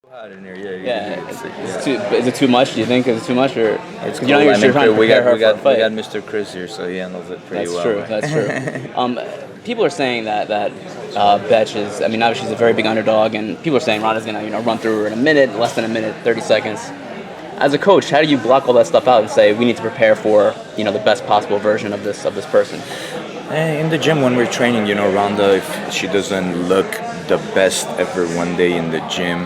Hot in here, Yeah, yeah. is it too much? Do you think is it too much, or It's you know cool. you're trying to we prepare got her we got for a we fight? got Mr. Chris here, so he handles it pretty That's well. true. Man. That's true. People are saying that Betch is. I mean, obviously she's a very big underdog, and people are saying Ronda's gonna run through her in a minute, less than a minute, 30 seconds. As a coach, how do you block all that stuff out and say we need to prepare for the best possible version of this person? In the gym when we're training, Ronda, if she doesn't look the best ever one day in the gym,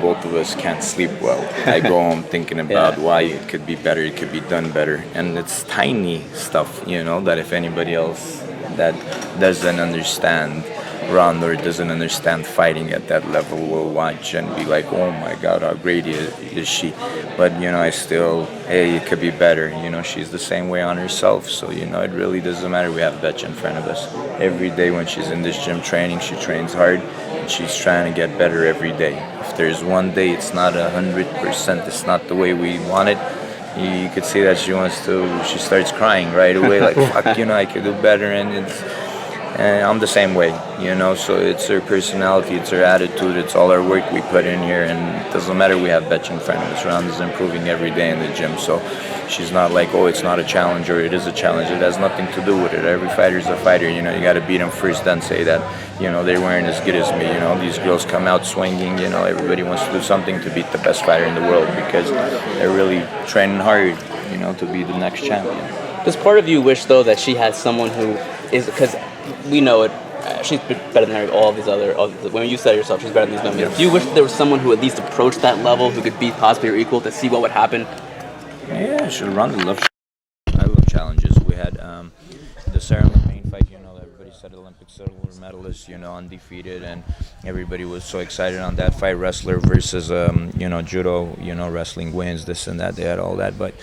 both of us can't sleep well. I go home thinking about Yeah. why it could be better, it could be done better. And it's tiny stuff, that if anybody else that doesn't understand Ronda or doesn't understand fighting at that level will watch and be like, oh my God, how great is she? But, I still, hey, it could be better. She's the same way on herself. So, it really doesn't matter. We have Betch in front of us. Every day when she's in this gym training, she trains hard and she's trying to get better every day. If there's one day it's not 100%, it's not the way we want it, you could see that she starts crying right away, like, fuck, I could do better. And I'm the same way, so it's her personality, it's her attitude, it's all our work we put in here, and it doesn't matter we have Betch in front of us. Ronda's improving every day in the gym, so she's not like, oh, it's not a challenge or it is a challenge. It has nothing to do with it. Every fighter's a fighter, you got to beat them first, then say that, they weren't as good as me. These girls come out swinging, everybody wants to do something to beat the best fighter in the world because they're really training hard, to be the next champion. Does part of you wish though that she had someone who is, because we know it, she's better than all of these other. When you said yourself, she's better than these women. Do you wish there was someone who at least approached that level, who could be possibly or equal, to see what would happen? Yeah, I love challenges. We had the Sarah Lane fight. Everybody said Olympic silver medalist. Undefeated, and everybody was so excited on that fight. Wrestler versus judo. Wrestling wins this and that. They had all that, but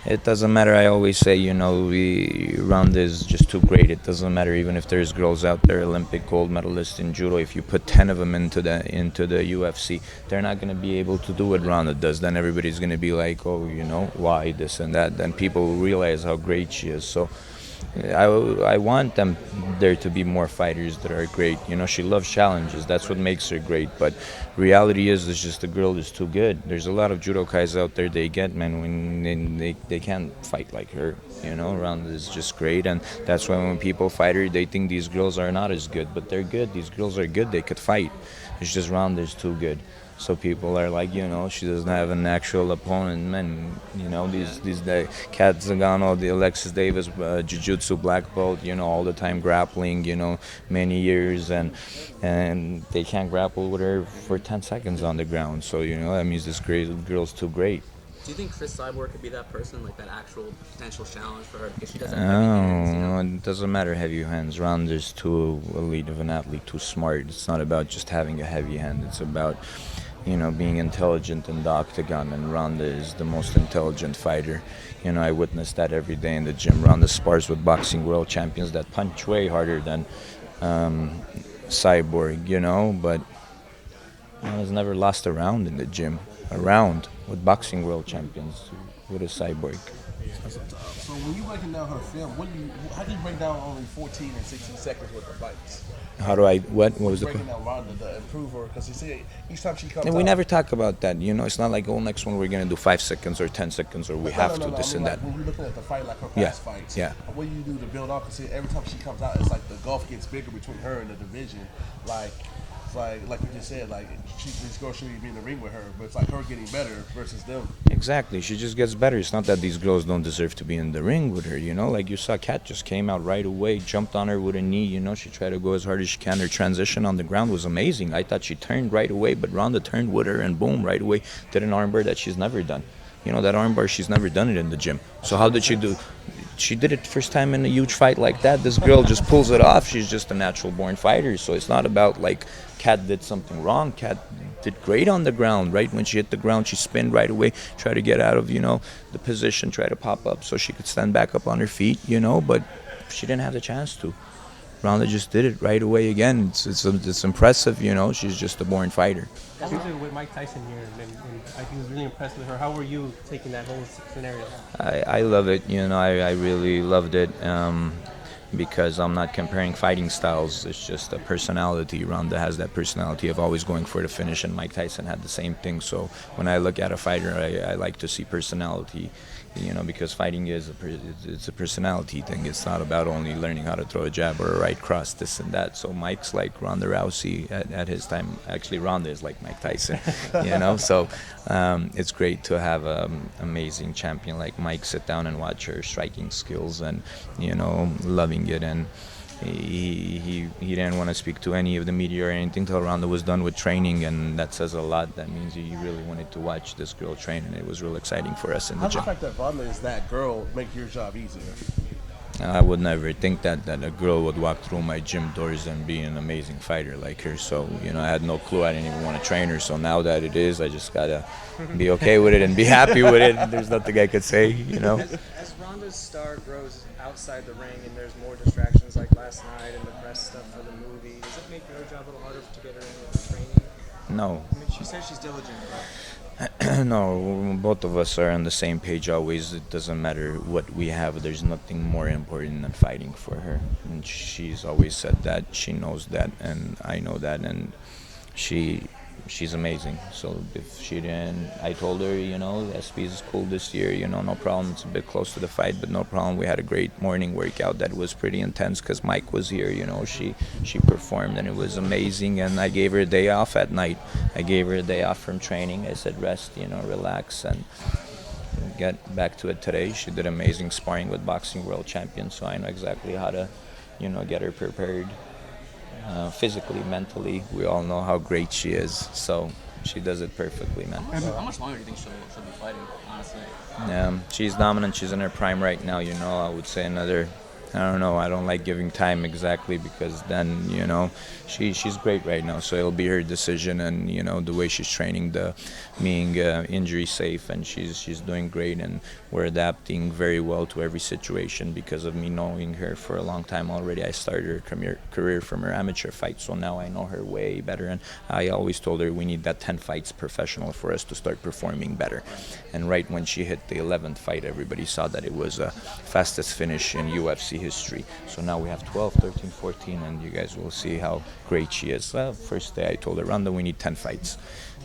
it doesn't matter. I always say, Ronda is just too great. It doesn't matter even if there's girls out there, Olympic gold medalists in judo. If you put 10 of them into the UFC, they're not going to be able to do what Ronda does. Then everybody's going to be like, oh, why this and that. Then people will realize how great she is. So I want there to be more fighters that are great. She loves challenges. That's what makes her great. But reality is, it's just the girl is too good. There's a lot of judokais out there they get, man, when they can't fight like her. Ronda is just great, and that's why when people fight her, they think these girls are not as good, but they're good. These girls are good. They could fight. It's just Ronda is too good. So people are like, she doesn't have an actual opponent. Man, these Kat Zagano, the Alexis Davis, jiu-jitsu black belt, all the time grappling, many years, and they can't grapple with her for 10 seconds on the ground. So, that means this girl's too great. Do you think Chris Cyborg could be that person, like that actual potential challenge for her, because she doesn't have heavy hands? It doesn't matter heavy hands. Ronda's too elite of an athlete, too smart. It's not about just having a heavy hand. It's about being intelligent in the octagon, and Ronda is the most intelligent fighter. I witness that every day in the gym. Ronda spars with boxing world champions that punch way harder than Cyborg, but has never lost a round in the gym. A round with boxing world champions with a Cyborg. So when you breaking down her film, how do you break down only 14 and 16 seconds worth of fights? How do I, what was the breaking down Ronda, the improver, because you see each time she comes and we out, never talk about that, it's not like, oh, next one we're going to do 5 seconds or 10 seconds or we have to, this and that. When you're looking at the fight, like her past fights, what do you do to build up? Because every time she comes out, it's like the gulf gets bigger between her and the division. Like you just said, like these girls shouldn't be in the ring with her, but it's like her getting better versus them. Exactly, she just gets better. It's not that these girls don't deserve to be in the ring with her, like you saw Kat just came out right away, jumped on her with a knee, she tried to go as hard as she can. Her transition on the ground was amazing. I thought she turned right away, but Ronda turned with her and boom, right away, did an armbar that she's never done. That armbar, she's never done it in the gym. So how did she do? She did it first time in a huge fight like that. This girl just pulls it off. She's just a natural born fighter. So it's not about like Kat did something wrong. Kat did great on the ground. Right when she hit the ground, she spinned right away, try to get out of, the position, try to pop up so she could stand back up on her feet, but she didn't have the chance to. Ronda just did it right away again. It's impressive, she's just a born fighter. I was with Mike Tyson here, and I think was really impressed with her. How were you taking that whole scenario? I love it, I really loved it. because I'm not comparing fighting styles. It's just a personality. Ronda has that personality of always going for the finish, and Mike Tyson had the same thing. So when I look at a fighter, I like to see personality, because fighting it's a personality thing. It's not about only learning how to throw a jab or a right cross, this and that. So Mike's like Ronda Rousey at his time. Actually, Ronda is like Mike Tyson, So it's great to have an amazing champion like Mike sit down and watch her striking skills and, loving it. And he didn't want to speak to any of the media or anything till Ronda was done with training, and that says a lot. That means he really wanted to watch this girl train, and it was real exciting for us in the gym. How does the fact that Ronda is that girl make your job easier? I would never think that a girl would walk through my gym doors and be an amazing fighter like her. So, I had no clue. I didn't even want to train her. So now that it is, I just got to be okay with it and be happy with it. There's nothing I could say, As Ronda's star grows outside the ring and there's more distractions like last night and the press stuff for the movie, does it make your job a little harder to get her into training? No. I mean, she says she's diligent, but... No, both of us are on the same page always. It doesn't matter what we have. There's nothing more important than fighting for her. And she's always said that. She knows that, and I know that. And she's amazing. So if she didn't, I told her, SB is cool this year, no problem. It's a bit close to the fight, but no problem. We had a great morning workout that was pretty intense because Mike was here, she performed and it was amazing. And I gave her a day off at night. I gave her a day off from training. I said, rest, relax and get back to it today. She did amazing sparring with boxing world champions, so I know exactly how to, get her prepared. Physically, mentally, we all know how great she is, so she does it perfectly, man. How much longer do you think she'll be fighting, honestly? She's dominant. She's in her prime right now, I would say another, I don't know, I don't like giving time exactly because then, she's great right now, so it'll be her decision. And, the way she's training, being injury safe, and she's doing great, and we're adapting very well to every situation because of me knowing her for a long time already. I started her career from her amateur fight, so now I know her way better. And I always told her we need that 10 fights professional for us to start performing better. And right when she hit the 11th fight, everybody saw that it was a fastest finish in UFC history. So now we have 12, 13, 14, and you guys will see how great she is. First day I told her, Ronda, we need 10 fights.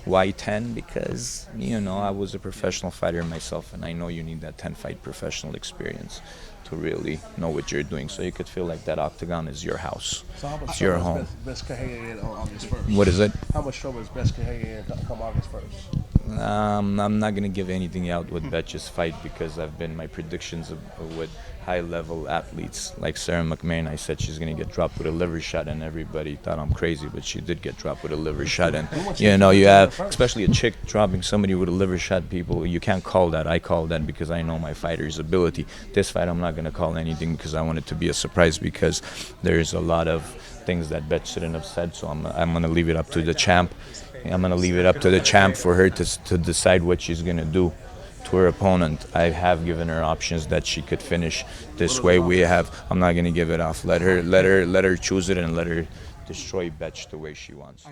Why 10? Because, I was a professional fighter myself, and I know you need that 10-fight professional experience to really know what you're doing, so you could feel like that octagon is your house. So how much it's your home. Bethe Correia in on August 1st? What is it? How much trouble is Bethe Correia in come August 1st? I'm not going to give anything out with Betche's fight because I've been my predictions with high-level athletes like Sarah McMahon. I said she's going to get dropped with a liver shot, and everybody thought I'm crazy, but she did get dropped with a liver shot. And you have, especially a chick dropping somebody with a liver shot, people, you can't call that. I call that because I know my fighter's ability. This fight, I'm not going to call anything because I want it to be a surprise because there's a lot of things that Bethe shouldn't have said, so I'm going to leave it up to the champ. I'm going to leave it up to the champ for her to decide what she's going to do to her opponent. I have given her options that she could finish this way. I'm not going to give it off. Let her choose it and let her destroy Bethe the way she wants.